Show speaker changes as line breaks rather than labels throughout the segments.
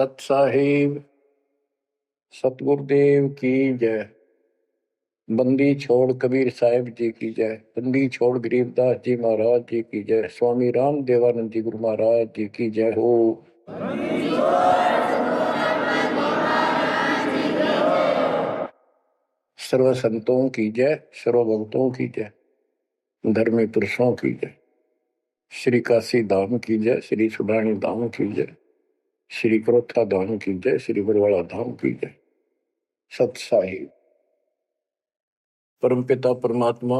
सत साहिब सतगुरुदेव की जय। बंदी छोड़ कबीर साहिब जी की जय। बंदी छोड़ गरीबदास जी महाराज जी की जय। स्वामी राम देवानंद जी गुरु महाराज जी की जय हो। सर्व संतों की जय, सर्व भक्तों की जय, धर्मी पुरुषों की जय। श्री काशी धाम की जय, श्री सुडानी धाम की जय, श्री क्रोथा धाम की जय, श्री बरवाड़ा धाम की जय। सत साहिब परमपिता परमात्मा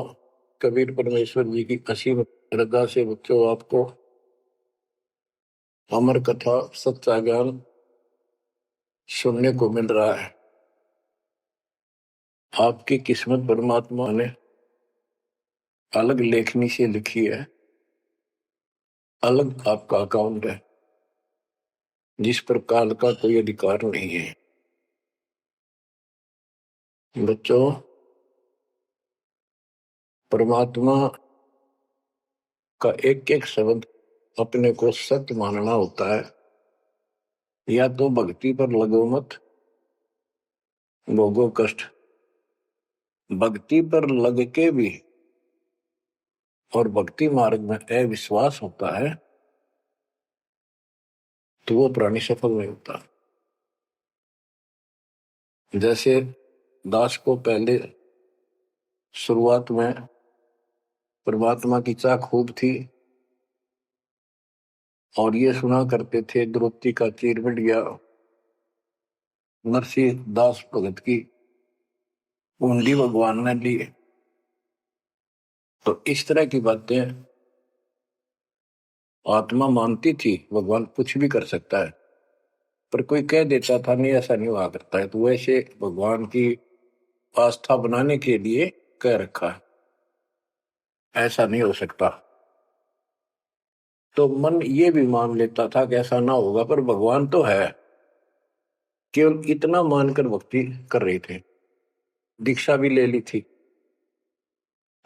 कबीर परमेश्वर जी की असीम श्रद्धा से बच्चों आपको अमर कथा सच्चा ज्ञान सुनने को मिल रहा है। आपकी किस्मत परमात्मा ने अलग लेखनी से लिखी है, अलग आपका अकाउंट है जिस पर काल का कोई अधिकार नहीं है। बच्चों, परमात्मा का एक एक शब्द अपने को सत्य मानना होता है। या तो भक्ति पर लगो मत, भोगो कष्ट। भक्ति पर लग के भी और भक्ति मार्ग में अविश्वास होता है तो वो प्राणी सफल नहीं होता। जैसे दास को पहले शुरुआत में परमात्मा की चाह खूब थी और ये सुना करते थे द्रौपदी का चीर मिट गया, नरसिंह दास भगत की कुंडली भगवान ने ली। तो इस तरह की बातें आत्मा मानती थी, भगवान कुछ भी कर सकता है। पर कोई कह देता था नहीं ऐसा नहीं हुआ करता है, तो वैसे भगवान की आस्था बनाने के लिए कह रखा है ऐसा नहीं हो सकता। तो मन ये भी मान लेता था कि ऐसा ना होगा, पर भगवान तो है। केवल इतना मानकर भक्ति कर रहे थे, दीक्षा भी ले ली थी।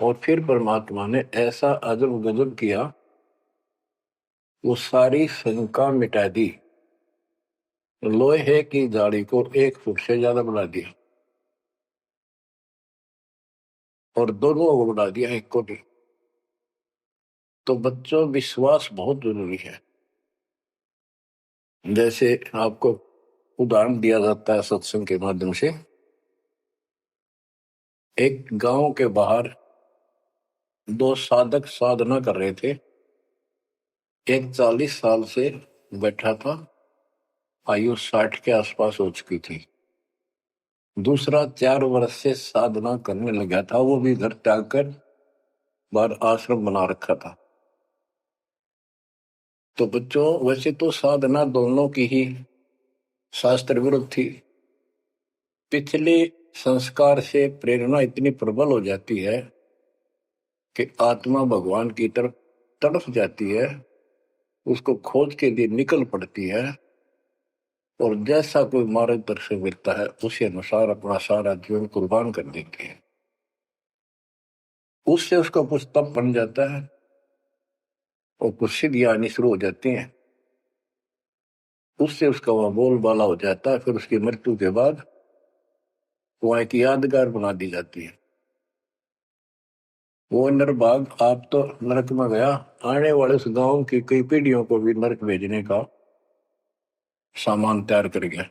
और फिर परमात्मा ने ऐसा अजब गजब किया, वो सारी शंका मिटा दी। लोहे की जाड़ी को 1 फुट से ज्यादा बढ़ा दिया और दोनों को बढ़ा दिया 1 कोटि। तो बच्चों, विश्वास बहुत जरूरी है। जैसे आपको उदाहरण दिया जाता है सत्संग के माध्यम से। एक गांव के बाहर 2 साधक साधना कर रहे थे। एक 40 साल से बैठा था, आयु 60 के आसपास हो चुकी थी। दूसरा 4 वर्ष से साधना करने लगा था, वो भी घर त्याग कर बाहर आश्रम बना रखा था। तो बच्चों, वैसे तो साधना दोनों की ही शास्त्र विरुद्ध थी। पिछले संस्कार से प्रेरणा इतनी प्रबल हो जाती है कि आत्मा भगवान की तरफ तड़प जाती है, उसको खोज के लिए निकल पड़ती है और जैसा कोई मार्गदर्शन मिलता है उसी अनुसार अपना सारा जीवन कुर्बान कर देती है। उससे उसका कुछ तप बन जाता है और कुछ सिद्धियां आनी शुरू हो जाती हैं। उससे उसका वहां बोलबाला हो जाता है। फिर उसकी मृत्यु के बाद वहां एक यादगार बना दी जाती है। वो नरभाग आप तो नरक में गया, आने वाले उस गांव की कई पीढ़ियों को भी नरक भेजने का सामान तैयार कर गया।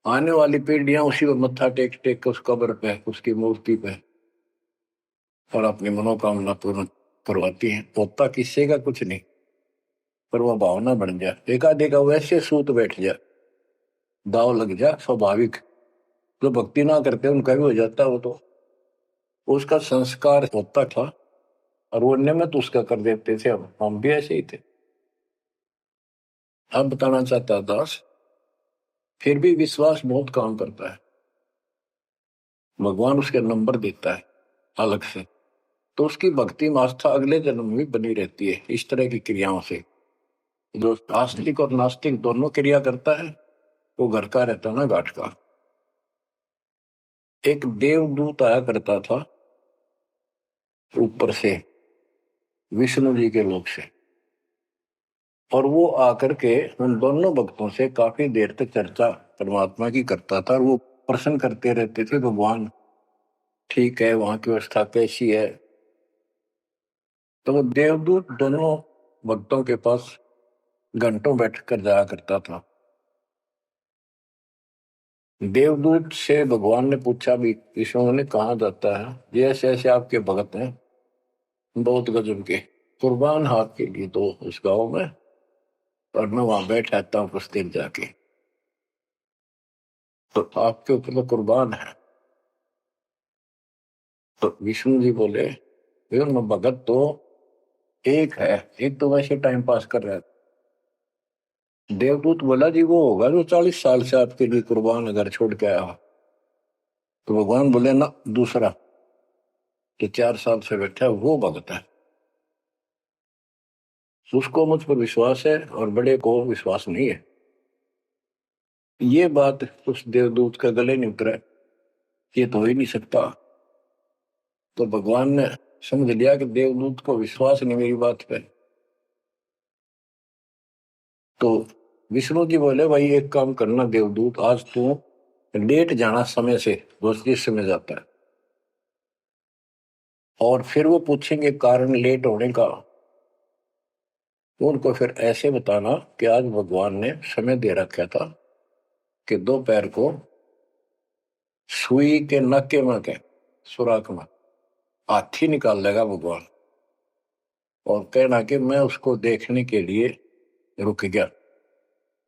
आने वाली पीढ़ियां उसी को मत्था टेक टेक उस कब्र पे, उसकी मूर्ति पे और अपनी मनोकामना पूर्ण करवाती हैं। होता किसी का कुछ नहीं, पर वह भावना बन जाए। एकाधिका वैसे सूत बैठ जाए, दाव लग जाए। स्वाभाविक जो भक्ति ना करते उनका भी हो जाता। वो तो उसका संस्कार होता था और वो नियमित उसका कर देते थे। हम भी ऐसे ही थे। अब बताना चाहता दास, फिर भी विश्वास बहुत काम करता है। भगवान उसके नंबर देता है अलग से, तो उसकी भक्ति में आस्था अगले जन्म में बनी रहती है। इस तरह की क्रियाओं से जो आस्तिक और नास्तिक दोनों क्रिया करता है, वो घर का रहता ना घाट का। एक देवदूत आया करता था ऊपर से, विष्णु जी के लोक से। और वो आकर के उन दोनों भक्तों से काफी देर तक चर्चा परमात्मा की करता था और वो प्रश्न करते रहते थे, भगवान ठीक है, वहां की व्यवस्था कैसी है। तो वो देवदूत दोनों भक्तों के पास घंटों बैठ कर जाया करता था। देवदूत से भगवान ने पूछा भी, विष्णु ने कहा जाता है ये ऐसे ऐसे आपके भगत हैं, बहुत गजब के, कुर्बान हाथ के लिए तो उस गांव में, और मैं वहां बैठ रहता हूँ कुछ देर जाके, तो आपके ऊपर तो कुर्बान है। तो विष्णु जी बोले, मैं भगत तो एक है, एक तो वैसे टाइम पास कर रहा है। देवदूत बोला, जी वो होगा जो 40 साल से आपके लिए कुर्बान घर छोड़ के आया हो। तो भगवान बोले, ना, दूसरा जो 4 साल से बैठा है वो भगत है, उसको मुझ पर विश्वास है और बड़े को विश्वास नहीं है। ये बात उस देवदूत का गले नहीं उतरा, ये तो हो ही नहीं सकता। तो भगवान ने समझ लिया कि देवदूत को विश्वास नहीं मेरी बात पे। तो विष्णु जी बोले, भाई एक काम करना देवदूत, आज तू लेट जाना समय से, दोस्त जिस समय जाता है, और फिर वो पूछेंगे कारण लेट होने का, तो उनको फिर ऐसे बताना कि आज भगवान ने समय दे रखा था कि दोपहर को सुई के नक्के में के सुराख में हाथी निकाल लेगा भगवान, और कहना कि मैं उसको देखने के लिए रुक गया,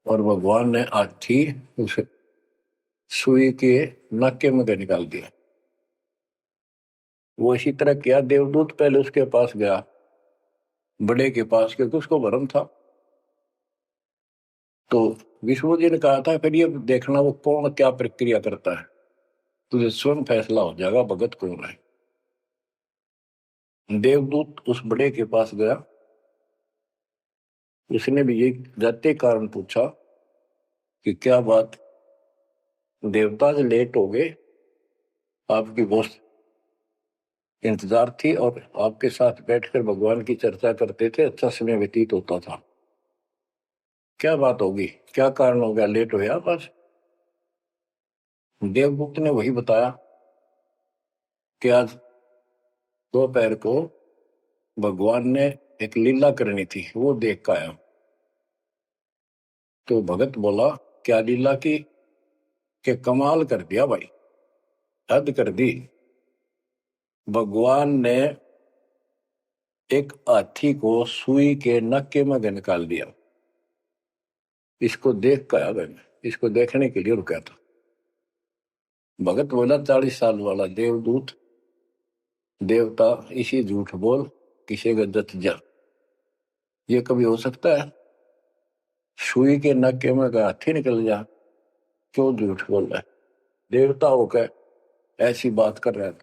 और भगवान ने हाथी उस सुई के नक्के में के निकाल दिया। वो इसी तरह किया, देवदूत पहले उसके पास गया, बड़े के पास, क्योंकि उसको भरम था। तो विष्णु जी ने कहा था, फिर ये देखना वो कौन क्या प्रक्रिया करता है, तुझे स्वयं फैसला हो जाएगा भगत कौन है। देवदूत उस बड़े के पास गया, उसने भी ये जाते कारण पूछा कि क्या बात, देवता से लेट हो गए, आपकी बहुत इंतजार थी और आपके साथ बैठकर भगवान की चर्चा करते थे, अच्छा समय व्यतीत होता था, क्या बात होगी, क्या कारण हो गया, लेट हो गया बस। देवदूत ने वही बताया कि आज दोपहर को भगवान ने एक लीला करनी थी, वो देख कर आया। तो भगत बोला, क्या लीला की, कि कमाल कर दिया भाई, हद कर दी। भगवान ने एक हाथी को सुई के नक्के में निकाल दिया, इसको देख कर आया मैंने, इसको देखने के लिए रुका था। भगत बोला, 40 साल वाला देवदूत देवता इसी झूठ बोल, किसी का जत जा, ये कभी हो सकता है? सुई के नक्के में का हाथी निकल जा, क्यों झूठ बोल रहा है, देवता होकर ऐसी बात कर रहा है।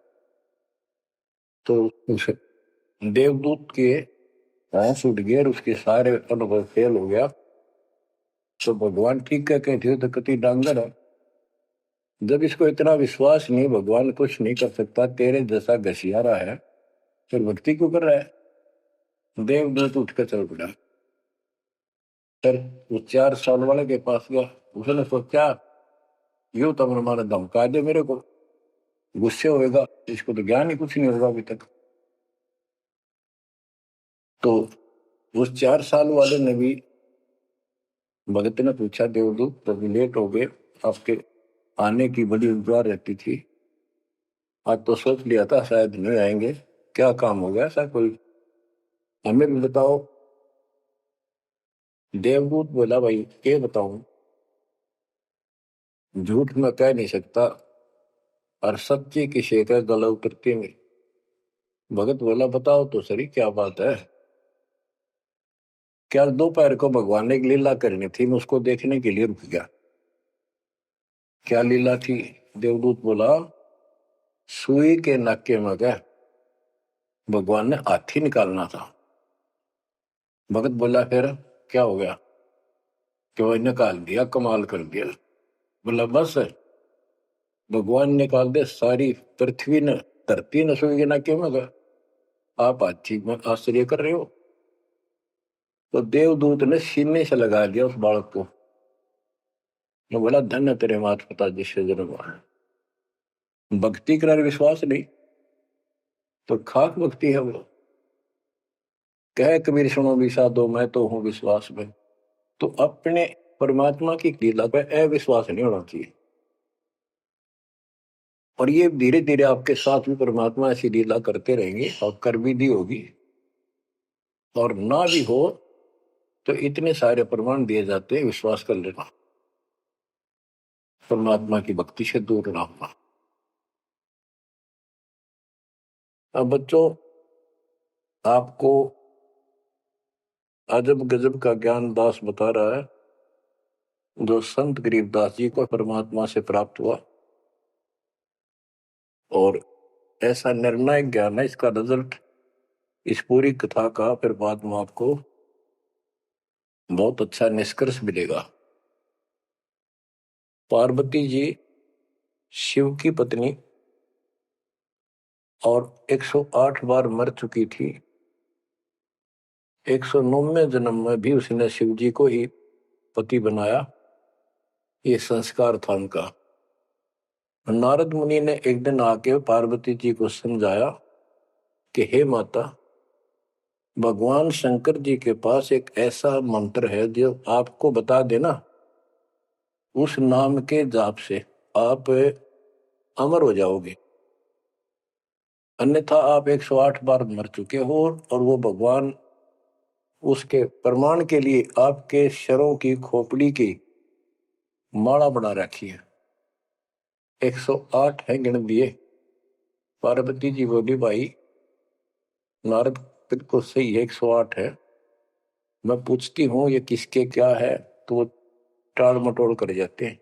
तो उस देवदूत के होश उठ गए, उसके सारे अनुभव फेल हो गया। तो भगवान ठीक कह के थे, तो कति डांगर है, जब इसको इतना विश्वास नहीं भगवान कुछ नहीं कर सकता, तेरे जैसा घसियारा है, फिर भक्ति क्यों कर रहा है। देवदूत उठ कर चल पड़ा, फिर वो 4 साल वाले के पास गया, उसने सोचा यूं तो हमारा धमका दे मेरे को, गुस्से होएगा, इसको तो ज्ञान ही कुछ नहीं होगा अभी तक। तो उस 4 साल वाले ने भी, भगत ने पूछा, देवदूत तो लेट हो गए, आपके आने की बड़ी इंतजार रहती थी, आज तो सोच लिया था शायद नहीं आएंगे, क्या काम हो गया ऐसा कोई, हमें भी बताओ। देवदूत बोला, भाई ये बताऊं, झूठ में कह नहीं सकता, और सच्ची की शेखर गला उतरती नहीं। भगत बोला, बताओ तो सही क्या बात है। क्या दोपहर को भगवान ने एक लीला करनी थी, मैं उसको देखने के लिए रुक गया। क्या लीला थी? देवदूत बोला, सुई के नक्के में गए, भगवान ने हाथी निकालना था। भगत बोला, फिर क्या हो गया? कि वो निकाल दिया, कमाल कर दिया। बोला, बस भगवान निकाल दे, सारी पृथ्वी ने, धरती ने सुई के नक्के में गए, आप हाथी में आश्चर्य कर रहे हो। तो देवदूत ने सीने से लगा दिया उस बालक को। वो बोला धन्य तेरे माता पिता जिससे जन्म हुआ है। भक्ति कर विश्वास नहीं तो खाक भक्ति है वो। कह कबीर सुनो विषा दो मैं तो हूं विश्वास में। तो अपने परमात्मा की लीला पर अविश्वास नहीं होना चाहिए। और ये धीरे धीरे आपके साथ भी परमात्मा ऐसी लीला करते रहेंगे और कर भी दी होगी। और ना भी हो तो इतने सारे प्रमाण दिए जाते हैं, विश्वास कर लेना। परमात्मा की भक्ति से दूर ना होना। अब बच्चों, आपको अजब गजब का ज्ञान दास बता रहा है जो संत गरीबदास जी को परमात्मा से प्राप्त हुआ। और ऐसा निर्णायक ज्ञान है, इसका रिजल्ट इस पूरी कथा का फिर बाद में आपको बहुत अच्छा निष्कर्ष मिलेगा। पार्वती जी शिव की पत्नी और 108 बार मर चुकी थी। 109वें जन्म में भी उसने शिव जी को ही पति बनाया। ये संस्कार था उनका। नारद मुनि ने एक दिन आके पार्वती जी को समझाया कि हे माता, भगवान शंकर जी के पास एक ऐसा मंत्र है जो आपको बता देना, उस नाम के जाप से आप अमर हो जाओगे, अन्यथा आप 108 बार मर चुके हो। और वो भगवान उसके प्रमाण के लिए आपके शरों की खोपड़ी की माला बना रखी है। 108 है गिन दिए। पार्वती जी बोली भाई नारद बिल्कुल सही है, 108 है। मैं पूछती हूँ ये किसके क्या है, तो वो टाल मटोल कर जाते हैं।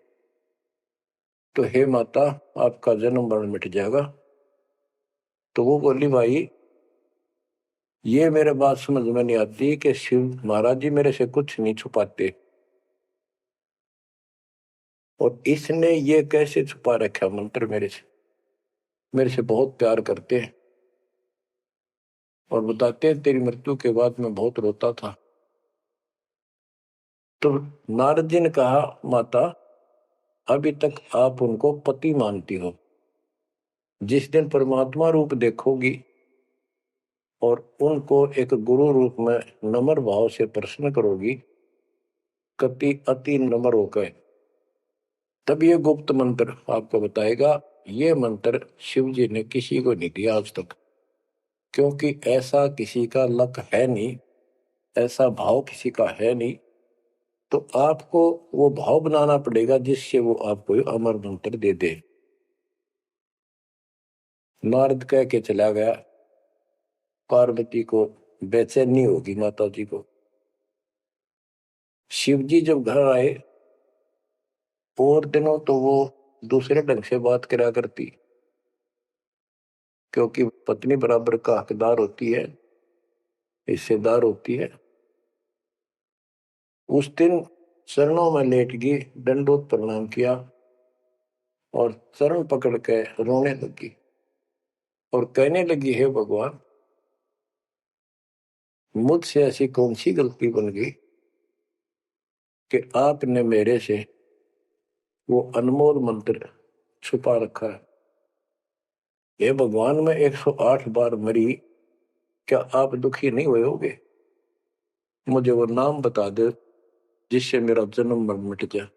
तो हे माता, आपका जन्म मरण मिट जाएगा। तो वो बोली भाई ये मेरे बात समझ में नहीं आती कि शिव महाराज जी मेरे से कुछ नहीं छुपाते, और इसने ये कैसे छुपा रखा मंत्र मेरे से बहुत प्यार करते हैं। और बताते हैं तेरी मृत्यु के बाद मैं बहुत रोता था। तो नारद जी ने कहा माता, अभी तक आप उनको पति मानती हो, जिस दिन परमात्मा रूप देखोगी और उनको एक गुरु रूप में नम्र भाव से प्रश्न करोगी, कति अति नम्र होकर, तब ये गुप्त मंत्र आपको बताएगा। ये मंत्र शिव जी ने किसी को नहीं दिया आज तक, क्योंकि ऐसा किसी का लक है नहीं, ऐसा भाव किसी का है नहीं। तो आपको वो भाव बनाना पड़ेगा जिससे वो आपको अमर मंत्र दे दे। नारद कह के चला गया। पार्वती को बेचैनी होगी माता जी को। शिव जी जब घर आए और दिनों तो वो दूसरे ढंग से बात करा करती, क्योंकि पत्नी बराबर का हकदार होती है, हिस्सेदार होती है। उस दिन चरणों में लेट गई, दंडोत प्रणाम किया और चरण पकड़ के रोने लगी और कहने लगी, हे भगवान, मुझसे ऐसी कौन सी गलती बन गई कि आपने मेरे से वो अनमोल मंत्र छुपा रखा है। हे भगवान, मैं 108 बार मरी, क्या आप दुखी नहीं हुए होगे? मुझे वो नाम बता दे जिससे मेरा जन्म मरण मिट जाए।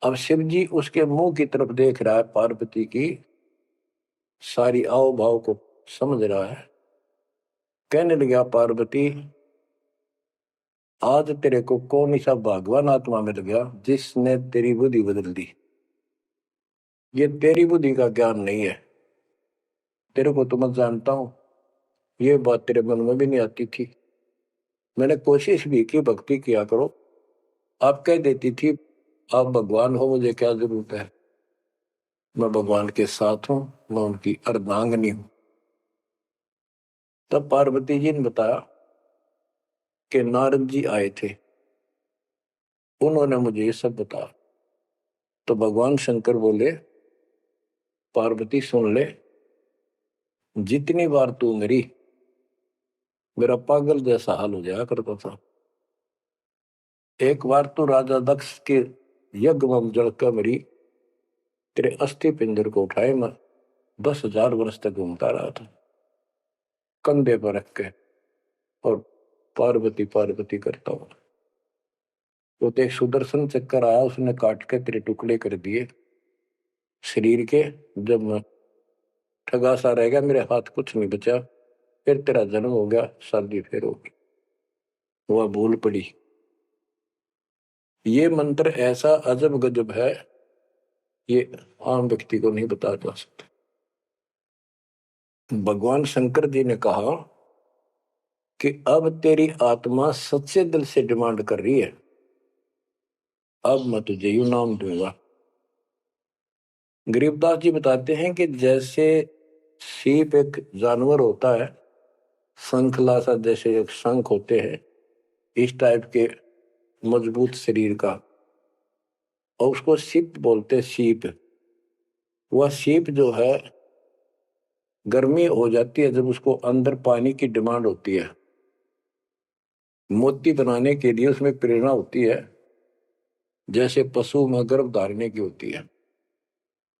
अब शिव जी उसके मुंह की तरफ देख रहा है, पार्वती की सारी आओ भाव को समझ रहा है। कहने लगा, पार्वती, आज तेरे को कौन सा भगवान आत्मा मिल गया जिसने तेरी बुद्धि बदल दी? ये तेरी बुद्धि का ज्ञान नहीं है। तेरे को तो मैं जानता हूं, ये बात तेरे मन में भी नहीं आती थी। मैंने कोशिश भी की, भक्ति किया करो, आप कह देती थी आप भगवान हो, मुझे क्या जरूरत है, मैं भगवान के साथ हूं, मैं उनकी अर्धांगिनी हूं। तब पार्वती जी ने बताया कि नारद जी आए थे, उन्होंने मुझे ये सब बताया। तो भगवान शंकर बोले, पार्वती सुन ले, जितनी बार तू मरी मेरा पागल जैसा हाल हो जाया करता था। एक बार तो राजा दक्ष के यज्ञ में जलकर मरी, तेरे अस्थि पिंजर को उठाए मैं 10,000 वर्ष तक घूमता रहा था कंधे पर रख के, और पार्वती पार्वती करता हूं। तो एक सुदर्शन चक्कर आया, उसने काट के तेरे टुकड़े कर दिए शरीर के। जब मैं ठगा सा रह गया, मेरे हाथ कुछ नहीं बचा, फिर तेरा जन्म हो गया, शादी फिर होगी। वह भूल पड़ी। ये मंत्र ऐसा अजब गजब है, ये आम व्यक्ति को नहीं बता जा सकता। भगवान शंकर जी ने कहा कि अब तेरी आत्मा सच्चे दिल से डिमांड कर रही है, अब मैं तुझे यू नाम दूंगा। गरीबदास जी बताते हैं कि जैसे सीप एक जानवर होता है, शंखला सा जैसे एक शंख होते हैं, इस टाइप के मजबूत शरीर का, और उसको सीप बोलते हैं। सीप, वह सीप जो है गर्मी हो जाती है जब उसको अंदर पानी की डिमांड होती है, मोती बनाने के लिए उसमें प्रेरणा होती है, जैसे पशु में गर्भ धारने की होती है।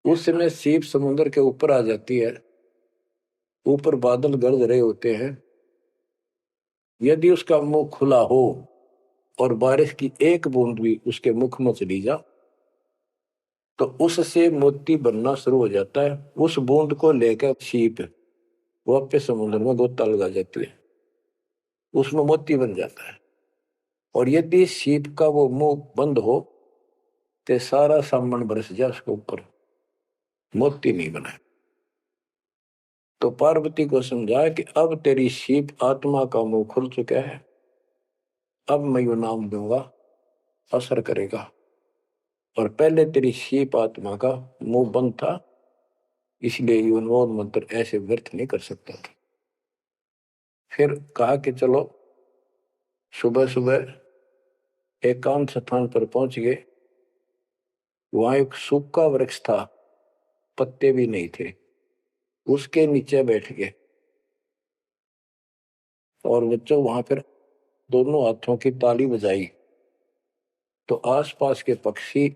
उस समय सीप समुद्र के ऊपर आ जाती है, ऊपर बादल गरज रहे होते हैं, यदि उसका मुंह खुला हो और बारिश की एक बूंद भी उसके मुख में चली जा, तो उससे मोती बनना शुरू हो जाता है। उस बूंद को लेकर सीप वापस समुद्र में गोता लगा जाती है, उसमें मोती बन जाता है। और यदि सीप का वो मुंह बंद हो तो सारा सामान बरस जाए उसके ऊपर, मोती नहीं बना। तो पार्वती को समझाया कि अब तेरी सीप आत्मा का मुंह खुल चुका है, अब मैं यू नाम दूंगा, असर करेगा। और पहले तेरी सीप आत्मा का मुंह बंद था, इसलिए ये उन्मोद मंत्र ऐसे व्यर्थ नहीं कर सकता था। फिर कहा कि चलो, सुबह सुबह एकांत स्थान पर पहुंच गए। वहां एक सूखा वृक्ष था, पत्ते भी नहीं थे, उसके नीचे बैठ गए। और बच्चों वहां पर दोनों हाथों की ताली बजाई, तो आसपास के पक्षी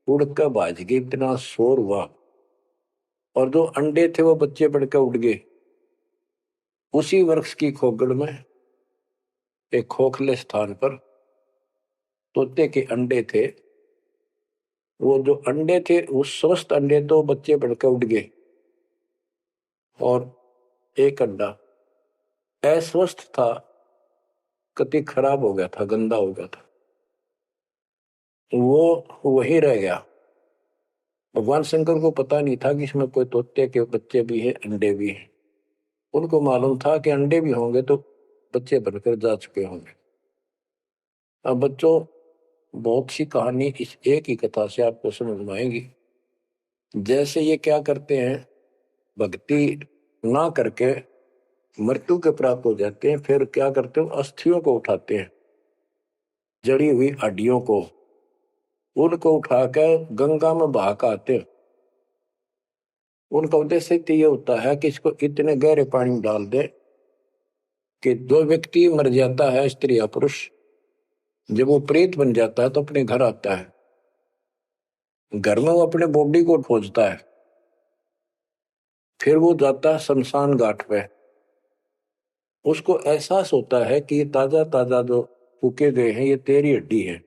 उड़कर भाज गए, इतना शोर हुआ। और जो अंडे थे वो बच्चे बढ़कर उड़ गए। उसी वृक्ष की खोगड़ में एक खोखले स्थान पर तोते के अंडे थे। वो जो अंडे थे, उस स्वस्थ अंडे तो बच्चे बढ़कर उड़ गए, और एक अंडा अस्वस्थ था, कति खराब हो गया था, गंदा हो गया था, वो वही रह गया। भगवान शंकर को पता नहीं था कि इसमें कोई तोते के बच्चे भी हैं, अंडे भी हैं। उनको मालूम था कि अंडे भी होंगे तो बच्चे बनकर जा चुके होंगे। अब बच्चों, बहुत सी कहानी इस एक ही कथा से आपको समझ में आएगी। जैसे ये क्या करते हैं, भक्ति ना करके मृत्यु के प्राप्त हो जाते हैं, फिर क्या करते हैं, अस्थियों को उठाते हैं, जड़ी हुई हड्डियों को, उनको उठाकर गंगा में बहा के आते हैं। उनका उद्देश्य तो ये होता है कि इसको इतने गहरे पानी में डाल दे कि जो व्यक्ति मर जाता है, स्त्री या पुरुष, जब वो प्रेत बन जाता है तो अपने घर आता है। घर में वो अपने बॉडी को खोजता है, फिर वो जाता है शमशान घाट पे। उसको एहसास होता है कि ये ताजा ताजा जो फूके गए हैं, ये तेरी हड्डी है।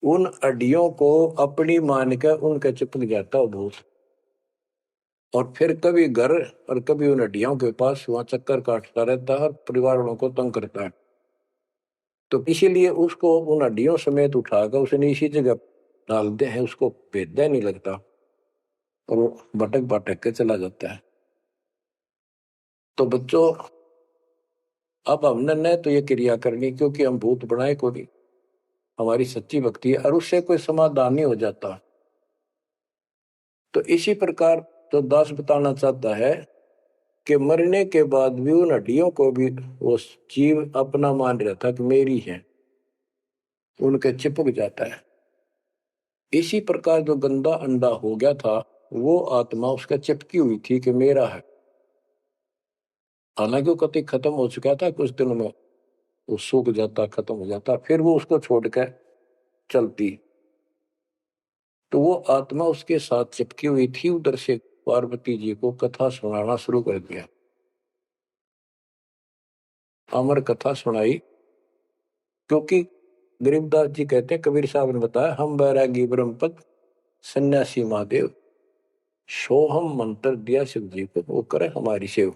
उन हड्डियों को अपनी मान कर उनके चिपक जाता है भूत, और फिर कभी घर और कभी उन हड्डियों के पास वहां चक्कर काटता रहता है और परिवार वालों को तंग करता है। तो इसीलिए उसको उन हड्डियों समेत उठाकर उसने इसी जगह डालते हैं, उसको भेदा नहीं लगता, और वो भटक भटक के चला जाता है। तो बच्चों, अब हमने न तो ये क्रिया करनी, क्योंकि हम भूत बनाए को नहीं, हमारी सच्ची भक्ति है, और उससे कोई समाधान नहीं हो जाता। तो इसी प्रकार तो दास बताना चाहता है कि मरने के बाद भी उन हड्डियों को भी वो जीव अपना मान रहा था कि मेरी है, उनके चिपक जाता है। इसी प्रकार जो गंदा अंडा हो गया था, वो आत्मा उसका चिपकी हुई थी कि मेरा है। हालांकि वो कति खत्म हो चुका था, कुछ दिनों में वो सूख जाता, खत्म हो जाता, फिर वो उसको छोड़कर चलती। तो वो आत्मा उसके साथ चिपकी हुई थी, उधर से पार्वती जी को कथा सुनाना शुरू कर दिया। अमर कथा सुनाई, क्योंकि गरीबदास जी कहते हैं, कबीर साहब ने बताया, हम बैरागी ब्रह्मपद सन्यासी महादेव, सोहम मंत्र दिया शिव जी को, वो करे हमारी सेव।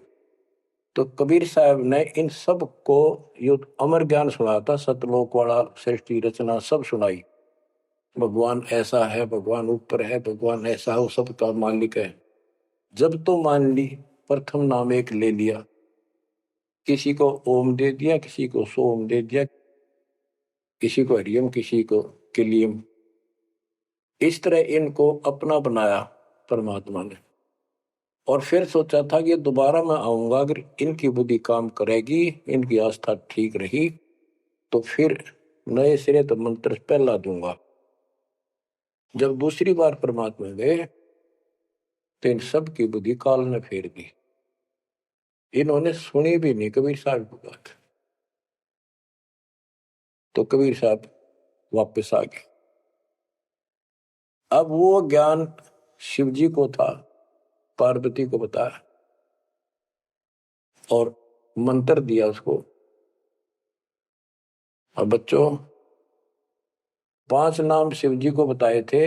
तो कबीर साहब ने इन सब को ये अमर ज्ञान सुनाया था, सतलोक वाला, सृष्टि रचना सब सुनाई। भगवान ऐसा है, भगवान ऊपर है, भगवान ऐसा है, वो सबका मालिक है। जब तो मान ली, प्रथम नाम एक ले लिया, किसी को ओम दे दिया, किसी को सोम दे दिया, किसी को हरियम, किसी को किलियम। इस तरह इनको अपना बनाया परमात्मा ने। और फिर सोचा था कि दोबारा मैं आऊंगा, अगर इनकी बुद्धि काम करेगी, इनकी आस्था ठीक रही, तो फिर नए सिरे तो मंत्र पहला दूंगा। जब दूसरी बार परमात्मा गए, तो इन सब की बुद्धि काल ने फेर दी। इन्होंने सुनी भी नहीं कबीर साहब की बात। तो कबीर साहब वापस आ गए। अब वो ज्ञान शिव जी को था, पार्वती को बताया और मंत्र दिया उसको। अब बच्चों, 5 नाम शिव जी को बताए थे,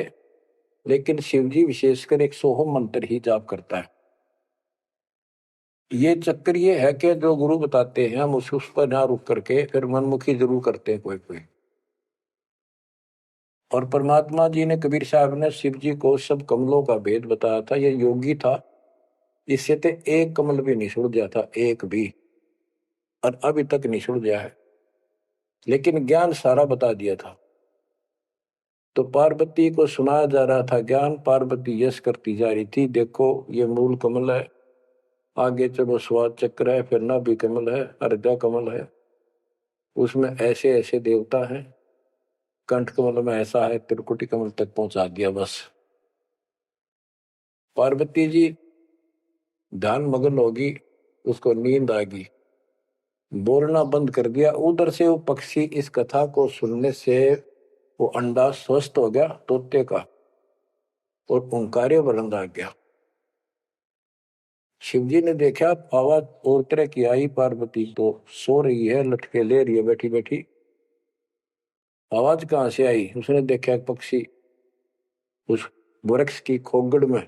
लेकिन शिव जी विशेषकर एक सोहम मंत्र ही जाप करता है। ये चक्कर ये है कि जो गुरु बताते हैं, हम उस पर ना रुक करके फिर मनमुखी जरूर करते हैं कोई कोई। और परमात्मा जी ने, कबीर साहब ने शिव जी को सब कमलों का भेद बताया था। ये योगी था, इससे तो एक कमल भी नहीं सुलझा था, एक भी, और अभी तक नहीं सुलझा है, लेकिन ज्ञान सारा बता दिया था। तो पार्वती को सुनाया जा रहा था ज्ञान, पार्वती यश करती जा रही थी, देखो ये मूल कमल है, आगे चलो स्वाद चक्र है, फिर नाभि कमल है, अर्धा कमल है, उसमें ऐसे ऐसे देवता हैं, कंठ कमल में ऐसा है, त्रिकुटी कमल तक पहुंचा दिया। बस पार्वती जी ध्यान मगन होगी, उसको नींद आ गई, बोलना बंद कर दिया। उधर से वो पक्षी इस कथा को सुनने से वो अंडा स्वस्थ हो गया तोते का, और ओंकार्य वर्ण आ गया। शिवजी ने देखा आवाज और तरह की आई, पार्वती तो सो रही है, लटके ले रही है बैठी बैठी, आवाज कहां से आई। उसने देखा पक्षी उस वृक्ष की खोगड़ में,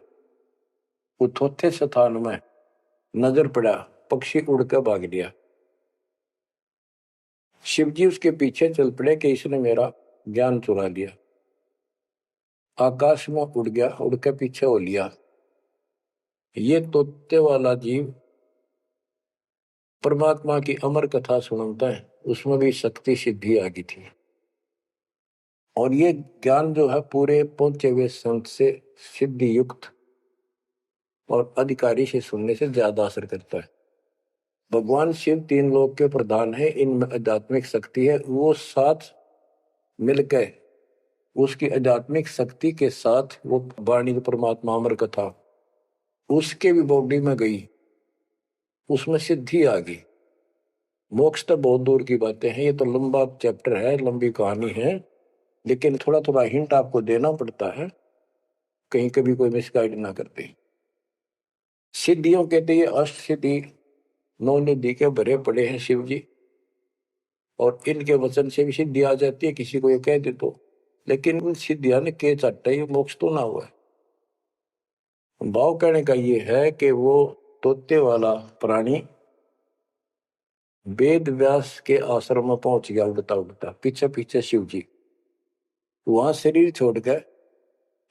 उथोथे स्थान में नजर पड़ा, पक्षी उड़ कर भाग लिया। शिवजी उसके पीछे चल पड़े कि इसने मेरा ज्ञान चुरा लिया। आकाश में उड़ गया, उड़ के पीछे हो लिया। ये तोते वाला जीव परमात्मा की अमर कथा सुनता है, उसमें भी शक्ति सिद्धि आ गई थी। और ये ज्ञान जो है पूरे पहुंचे हुए संत से सिद्धि युक्त और अधिकारी से सुनने से ज्यादा असर करता है। भगवान शिव 3 लोक के प्रधान है, इनमें आध्यात्मिक शक्ति है, वो साथ मिलकर उसकी आध्यात्मिक शक्ति के साथ वो वाणी परमात्मा अमर कथा उसके भी बॉडी में गई, उसमें सिद्धि आ गई। मोक्ष तो बहुत दूर की बातें हैं, ये तो लंबा चैप्टर है, लंबी कहानी है, लेकिन थोड़ा थोड़ा हिंट आपको देना पड़ता है, कहीं कभी कोई मिसगाइड ना करते। सिद्धियों कहते ये अष्ट सिद्धि 9 निधि के भरे पड़े हैं शिव जी, और इनके वचन से भी सिद्धि आ जाती है, किसी को ये कह दे तो। लेकिन उन सिद्धियां ने के चाटा, ये मोक्ष तो ना हुआ है। भाव कहने का ये है कि वो तोते वाला प्राणी वेद व्यास के आश्रम में पहुंच गया, उड़ता उड़ता पीछे पीछे शिव जी, वहां शरीर छोड़ गए,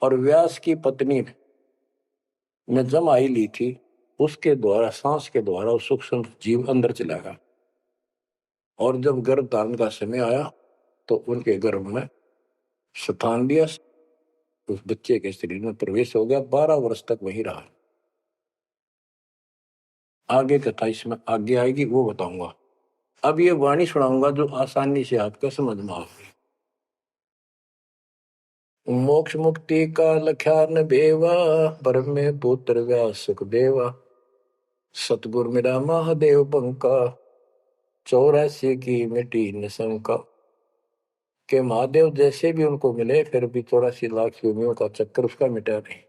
और व्यास की पत्नी ने जमाई ली थी, उसके द्वारा सांस के द्वारा उस सूक्ष्म जीव अंदर चला गया। और जब गर्भ धारण का समय आया, तो उनके गर्भ में स्थान दिया, उस बच्चे के शरीर में प्रवेश हो गया, 12 वर्ष तक वहीं रहा। आगे कथा इसमें आगे आएगी, वो बताऊंगा। अब ये वाणी सुनाऊंगा जो आसानी से आपका समझ में आएगी। मोक्ष मुक्ति का लख्यान बेवा, ब्रह्म पुत्र व्यास सुखदेवा, सतगुर मेरा महादेव बंका, 84 की मिटी न शंका। के महादेव जैसे भी उनको मिले फिर भी 84 लाख योनियों का चक्कर उसका मिटा नहीं।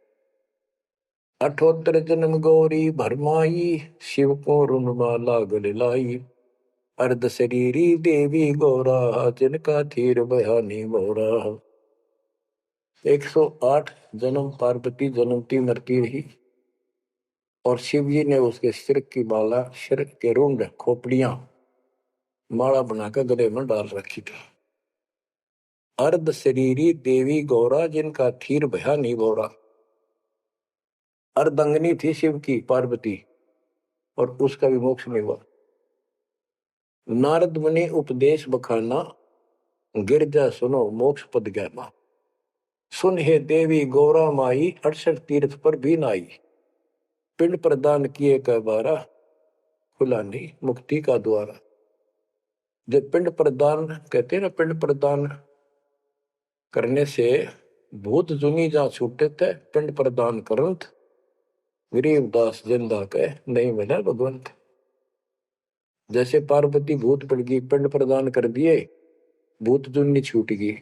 78 जन्म गौरी भरमाई, शिव को रुनमाला गले लाई। अर्ध शरीरी देवी गौरा, जिनका थीर बयानी मोरा। 108 जन्म पार्वती जन्मती मरती रही और शिव जी ने उसके सिर की माला, सिर के रुंड खोपड़ियां माला बनाकर गले में डाल रखी थी। अर्ध शरीरी देवी गौरा, जिनका थीर भया नहीं बोरा। अर्धंगनी थी शिव की पार्वती और उसका भी मोक्ष नहीं हुआ। नारद मुनि उपदेश बखाना, गिरजा सुनो मोक्ष पद ज्ञाना। सुन हे देवी गौरा माई, 68 तीर्थ पर भी नाई। पिंड प्रदान किए का बारा, खुला नहीं मुक्ति का द्वारा। जब पिंड प्रदान कहते हैं ना, पिंड प्रदान करने से भूत जुनी जा छूटे थे, पिंड प्रदान करंत गरीबदास जिंदा के नहीं मिला भगवंत। जैसे पार्वती भूत पड़ गई, पिंड प्रदान कर दिए, भूत जुनी छूट गई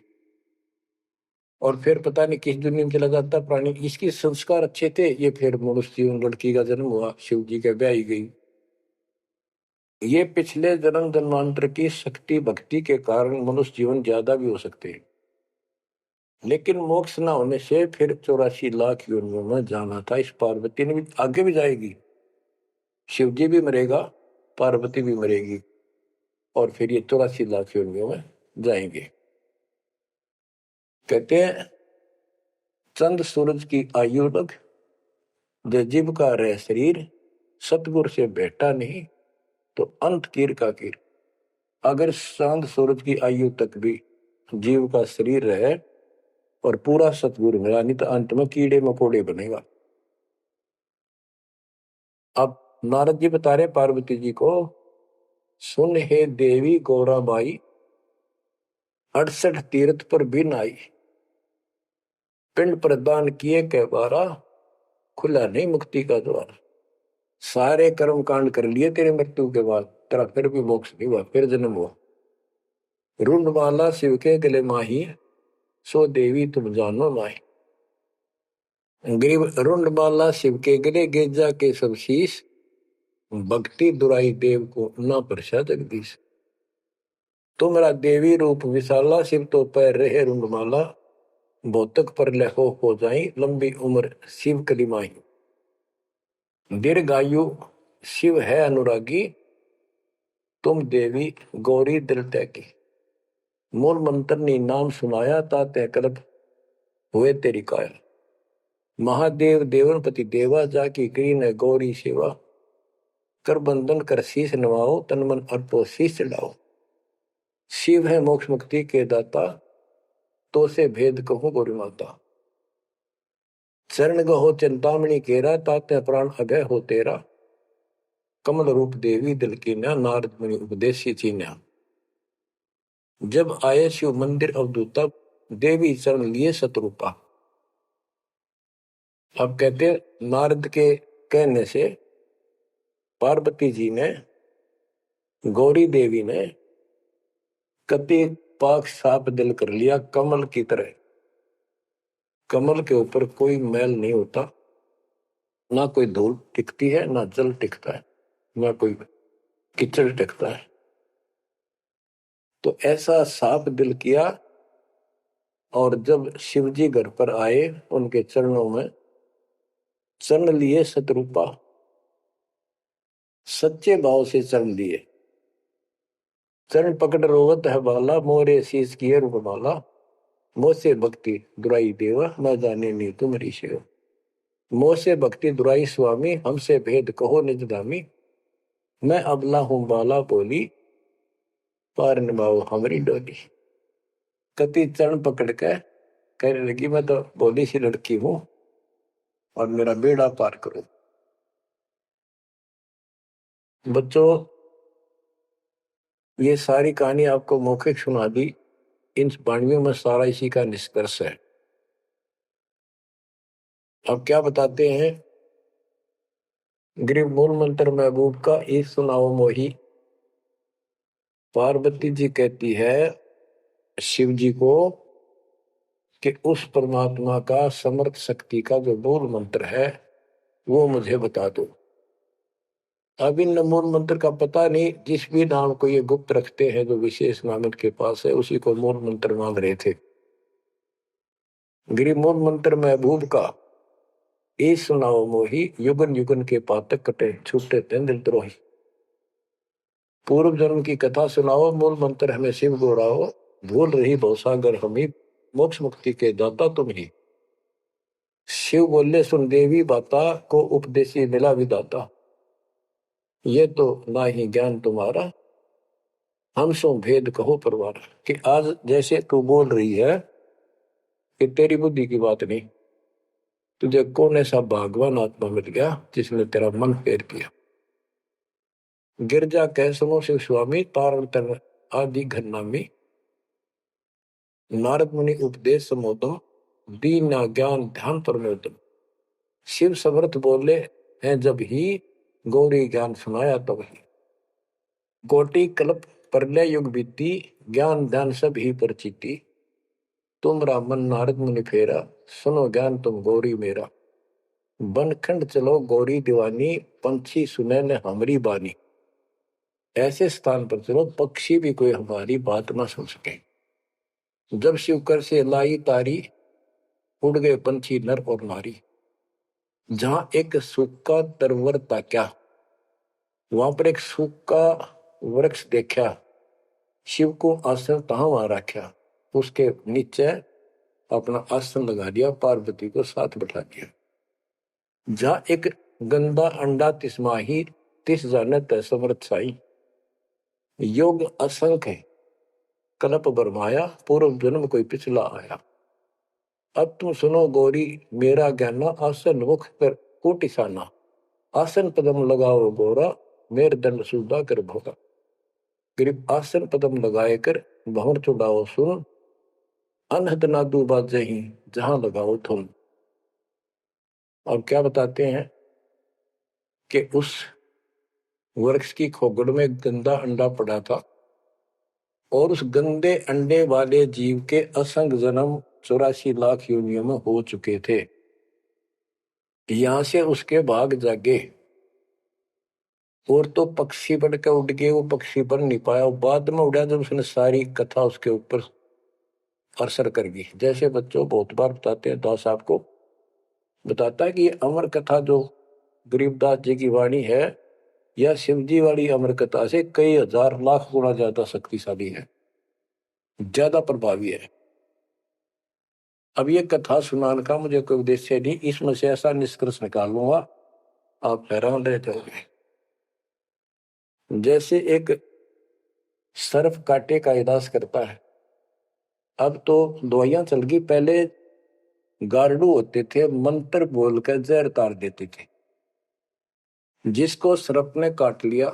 और फिर पता नहीं किस दुनिया में चला जाता प्राणी। इसके संस्कार अच्छे थे, ये फिर मनुष्य जीवन लड़की का जन्म हुआ, शिव जी के ब्याह गई। ये पिछले जन्म जन्मांतर की शक्ति भक्ति के कारण मनुष्य जीवन ज्यादा भी हो सकते हैं, लेकिन मोक्ष न होने से फिर 84 लाख योनियों में जाना था। इस पार्वती ने भी आगे भी जाएगी, शिव जी भी मरेगा, पार्वती भी मरेगी और फिर ये 84 लाख योनियों में जाएंगे। कहते हैं चंद सूरज की आयु लग, जो जीव का रह शरीर, सतगुर से बेटा नहीं तो अंत कीर का कीर। अगर चांद सूरज की आयु तक भी जीव का शरीर रहे और पूरा सतगुरु मिला नहीं तो अंत में कीड़े मकोड़े बनेगा। अब नारद जी बता रहे पार्वती जी को, सुन हे देवी गौरा बाई, 68 तीर्थ पर भी नाई। पिंड प्रदान किए के बारा, खुला नहीं मुक्ति का द्वार। सारे कर्म कांड कर लिए तेरे मृत्यु के बाद, तेरा फिर भी मोक्ष नहीं हुआ, फिर जन्म हुआ। रुंडमाला शिव के गले माही, सो देवी तुम जानो माही। गरीब रुंडमाला शिव के गले, गेजा के सब शीश, भक्ति दुराई देव को ना परसा जगदीश। तुमरा देवी रूप विशाला, शिव तो पैर रहे रुंडमाला। भौतक पर लहो हो जाई, लंबी उम्र शिव कलिमाई। दीर्घायु शिव है अनुरागी, तुम देवी गौरी दिल की। मूल मंत्र ने नाम सुनाया, ताते कल्प हुए तेरी काया। महादेव देवनपति देवा, जाकी करी ने गौरी सेवा। कर बंधन कर शीश नवाओ, तन मन अर्पो शीश चढ़ाओ। शिव है मोक्ष मुक्ति के दाता, तो से भेद कहो गौरी माता। चरण गहो चिंतामणि केरा, ताते प्राण अभय हो तेरा। कमल रूप देवी दिल की न्या, नारद मुनि उपदेशी चीन्या। जब आए शिव मंदिर अवधूता, देवी चरण लिए सतरूपा। अब कहते नारद के कहने से पार्वती जी ने, गौरी देवी ने कति पाक साफ दिल कर लिया, कमल की तरह। कमल के ऊपर कोई मैल नहीं होता, ना कोई धूल टिकती है, ना जल टिकता है, ना कोई कीचड़ टिकता है। तो ऐसा साफ दिल किया और जब शिवजी घर पर आए, उनके चरणों में चरण लिए सतरूपा। सच्चे भाव से चरण लिए। चरण पकड़ रोवत है बाला, मोरे शीश किए रूपमाला। मोसे भक्ति दुराई देवा, मैं जाने नहीं तुम्हारी सेवा। मोसे भक्ति दुराई स्वामी, हमसे भेद कहो निज धामी। मैं अबला हूं बाला बोली, पार निभाओ हमारी डोली। कति चरण पकड़ के कहने लगी, मैं तो भोली सी लड़की हूं और मेरा बेड़ा पार करो। बच्चों, ये सारी कहानी आपको मौखिक सुना दी, इन वाणियों में सारा इसी का निष्कर्ष है। अब क्या बताते हैं गरीब मूल मंत्र महबूब का ये सुनाओ मोही। पार्वती जी कहती है शिव जी को कि उस परमात्मा का समर्थ शक्ति का जो मूल मंत्र है वो मुझे बता दो। अब इन मूल मंत्र का पता नहीं, जिस भी नाम को ये गुप्त रखते हैं जो विशेष नाम के पास है उसी को मूल मंत्र मांग रहे थे। गिरी मूल मंत्र महबूब का ये सुनाओ मोही, युगन युगन के पातक कटे छूटे तेंद्र द्रोही। पूर्व जन्म की कथा सुनाओ, मूल मंत्र हमें शिव गौराओ। भूल रही भवसागर हमी, मोक्ष मुक्ति के दाता तुम ही। शिव बोले सुन देवी बाता, को उपदेशी मिला विदाता। ये तो ना ही ज्ञान तुम्हारा, हम सो भेद कहो परवार। कि आज जैसे तू बोल रही है कि तेरी बुद्धि की बात नहीं, तुझे कौन ऐसा भगवान आत्मा मिल गया जिसने तेरा मन फेर किया। गिरजा कह सुनो शिव स्वामी, तारण तन आदि घरनामी। नारद मुनि उपदेश समोदम, दीन ज्ञान ध्यान परमोदम। शिव समर्थ बोले हैं जब ही, गौरी ज्ञान सुनाया तब ही। कोटि कल्प प्रलय युग बीती, ज्ञान ध्यान सब ही परचिति। तुमरा मन नारद मुनि फेरा, सुनो ज्ञान तुम गौरी मेरा। बनखंड चलो गौरी दीवानी, पंछी सुने न हमारी बानी। ऐसे स्थान पर चलो पक्षी भी कोई हमारी बात ना सुन सके। जब शिवकर से लाई तारी, उड़ गए पंछी नर और नारी। जहां एक सूखा तरवर ताक्या, वहां पर एक सूखा वृक्ष देखा। शिव को आसन तहां वहां रखा, उसके नीचे अपना आसन लगा दिया, पार्वती को साथ बैठा दिया। जहां एक गंदा अंडा तिस्माही, तिस जानत समर्थ साई। योग असंख्य कल्प बरमाया, पूर्व जन्म कोई पिछला आया। अब तुम सुनो गौरी मेरा ज्ञाना, आसन मुख कर कोटिसाना। आसन पदम लगाओ गौरा, मेर दंड सुधा कर भोगा। गरीब आसन पदम लगाए कर भंवर चुड़ाओ सुन। अनहद नादू बाजही, जहां लगाओ तुम। और क्या बताते हैं कि उस वृक्ष की खोगड़ में गंदा अंडा पड़ा था और उस गंदे अंडे वाले जीव के असंख्य जन्म 84 लाख योनियों में हो चुके थे। यहां से उसके भाग जागे और तो पक्षी बन के उड़ गए, वो पक्षी बन नहीं पाया। बाद में उड़ा जब उसने सारी कथा उसके ऊपर असर कर गई। जैसे बच्चों बहुत बार बताते हैं, दास साहब को बताता है कि ये अमर कथा जो गरीबदास जी की वाणी है या शिव जी वाली अमर कथा से कई हजार लाख गुना ज्यादा शक्तिशाली है, ज्यादा प्रभावी है। अब ये कथा सुनाने का मुझे कोई उद्देश्य नहीं, इसमें से ऐसा निष्कर्ष निकाल लूंगा आप हैरान रह जाओगे। जैसे एक सर्प कांटे का इलाज करता है। अब तो दवाइयां चल गई, पहले गार्डू होते थे, मंत्र बोलकर जहर तार देते थे। जिसको सर्प ने काट लिया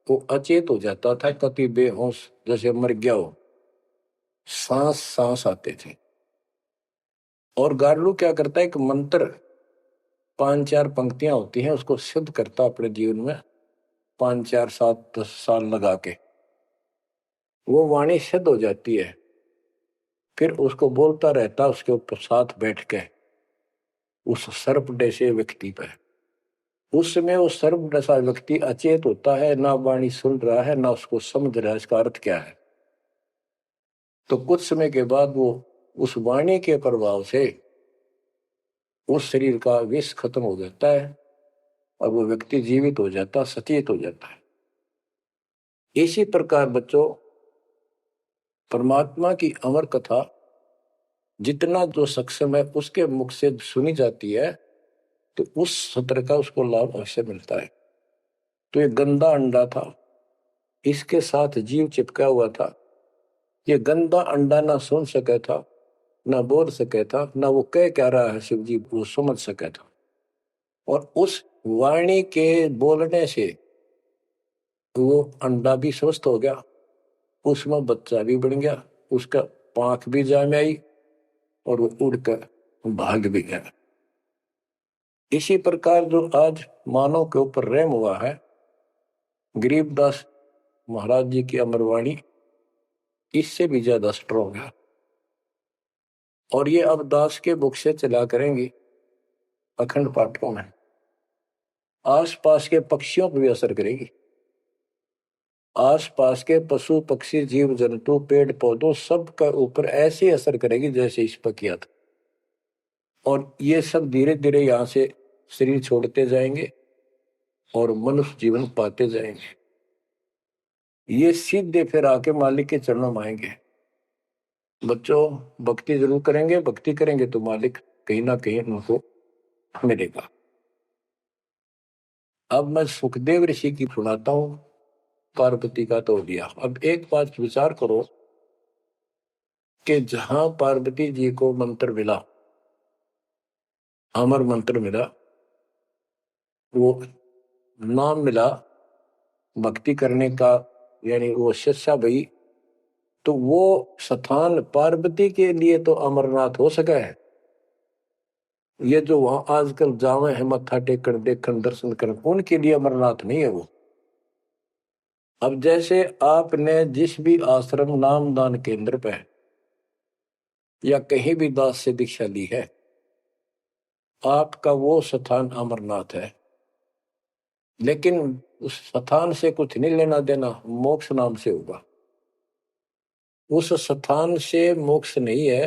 वो अचेत हो जाता था, कति बेहोश जैसे मर गया हो, सांस सांस आते थे। और गार्डू क्या करता है, एक मंत्र 5-4 पंक्तियां होती हैं, उसको सिद्ध करता अपने जीवन में 5-4-7-10 साल लगा के। वो वाणी सिद्ध हो जाती है, फिर उसको बोलता रहता उसके ऊपर साथ बैठ के उस सर्प जैसे व्यक्ति पर। उस समय वो सर्प जैसा व्यक्ति अचेत होता है, ना वाणी सुन रहा है ना उसको समझ रहा है इसका अर्थ क्या है। तो कुछ समय के बाद वो उस वाणी के प्रभाव से उस शरीर का विष खत्म हो जाता है और वो व्यक्ति जीवित हो जाता, सचेत हो जाता है। इसी प्रकार बच्चों, परमात्मा की अमर कथा जितना जो सक्षम है उसके मुख से सुनी जाती है तो उस सत्र का उसको लाभ अवश्य मिलता है। तो ये गंदा अंडा था, इसके साथ जीव चिपका हुआ था। ये गंदा अंडा ना सुन सका था, ना बोल सके था, ना वो कह क्या रहा है शिव जी वो समझ सका था। और उस वाणी के बोलने से वो अंडा भी स्वस्थ हो गया, उसमें बच्चा भी बन गया, उसका पांख भी जाम आई और वो उड़कर भाग भी गया। इसी प्रकार जो आज मानव के ऊपर रहम हुआ है, गरीबदास महाराज जी की अमरवाणी इससे भी ज्यादा स्ट्रोंग है। और ये अब दास के बुक से चला करेंगी अखंड पाठों में, आसपास के पक्षियों पर भी असर करेगी, आसपास के पशु पक्षी जीव जंतु पेड़ पौधों सब का ऊपर ऐसे असर करेगी जैसे इस पर किया था। और ये सब धीरे धीरे यहां से शरीर छोड़ते जाएंगे और मनुष्य जीवन पाते जाएंगे। ये सीधे फिर आके मालिक के चरणों में आएंगे। बच्चों, भक्ति जरूर करेंगे, भक्ति करेंगे तो मालिक कहीं ना कहीं उनको मिलेगा। अब मैं सुखदेव ऋषि की सुनाता हूं, पार्वती का तो दिया। अब एक बात विचार करो कि जहां पार्वती जी को मंत्र मिला, अमर मंत्र मिला, वो नाम मिला भक्ति करने का, यानी वो शिक्षा भई, तो वो स्थान पार्वती के लिए तो अमरनाथ हो सका है। ये जो वहां आजकल जावे हैं मत्था टेकन देखन दर्शन कर, उनके लिए अमरनाथ नहीं है वो। अब जैसे आपने जिस भी आश्रम नाम दान केंद्र पे या कहीं भी दास से दीक्षा ली है, आपका वो स्थान अमरनाथ है। लेकिन उस स्थान से कुछ नहीं लेना देना, मोक्ष नाम से होगा। उस स्थान से मोक्ष नहीं है,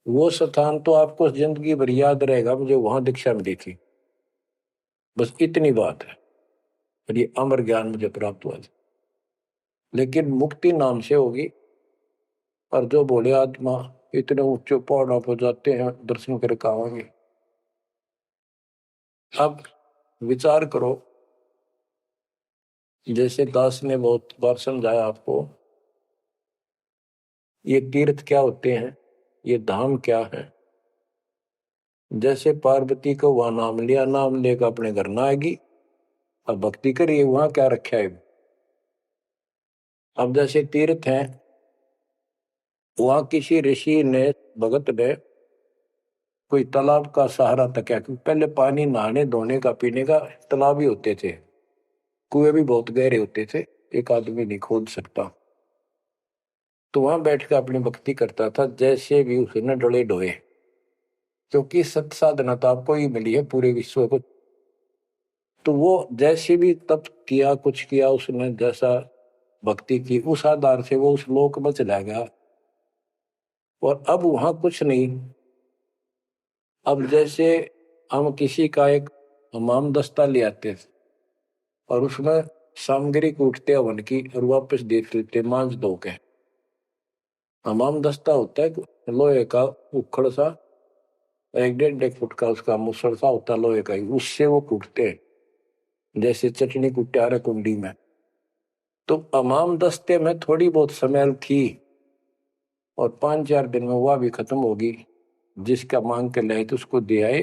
वो स्थान तो आपको जिंदगी भर याद रहेगा, मुझे वहां दीक्षा मिली थी, बस इतनी बात है। और ये अमर ज्ञान मुझे प्राप्त हुआ था। लेकिन मुक्ति नाम से होगी। और जो बोले आत्मा इतने ऊंचे पहाड़ों पर जाते हैं दर्शन करके आवांगे। अब विचार करो, जैसे दास ने बहुत बार समझाया आपको, ये तीर्थ क्या होते हैं, ये धाम क्या है। जैसे पार्वती को वहां नाम लिया, नाम लेकर अपने घर ना आएगी, अब भक्ति करिए, वहां क्या रखा है। अब जैसे तीर्थ हैं, वहां किसी ऋषि ने भगत ने कोई तालाब का सहारा तक है, क्योंकि पहले पानी नहाने धोने का पीने का तालाब ही होते थे, कुएं भी बहुत गहरे होते थे, एक आदमी नहीं खोद सकता। तो वहां बैठकर अपनी भक्ति करता था, जैसे भी उसे न डोले डोए, क्योंकि सत साधना तो आपको ही मिली है पूरे विश्व को। तो वो जैसे भी तप किया, कुछ किया उसने, जैसा भक्ति की, उस आधार से वो उस लोक में चला गया। और अब वहां कुछ नहीं। अब जैसे हम किसी का एक हमाम दस्ता ले आते थे और उसमें सामग्री कूटते हवन की और वापस दे देते मांझ धो के। हमाम दस्ता होता है लोहे का उखड़ सा, 1-1.5 फुट का उसका मुसड़ सा होता है लोहे का ही, उससे वो कूटते हैं जैसे चटनी कुटे आ रहे कुंडी में। तो हमाम दस्ते में थोड़ी बहुत स्मेल थी और 5-4 दिन में वह भी खत्म होगी। जिसका मांग के लाए तो उसको दे आए,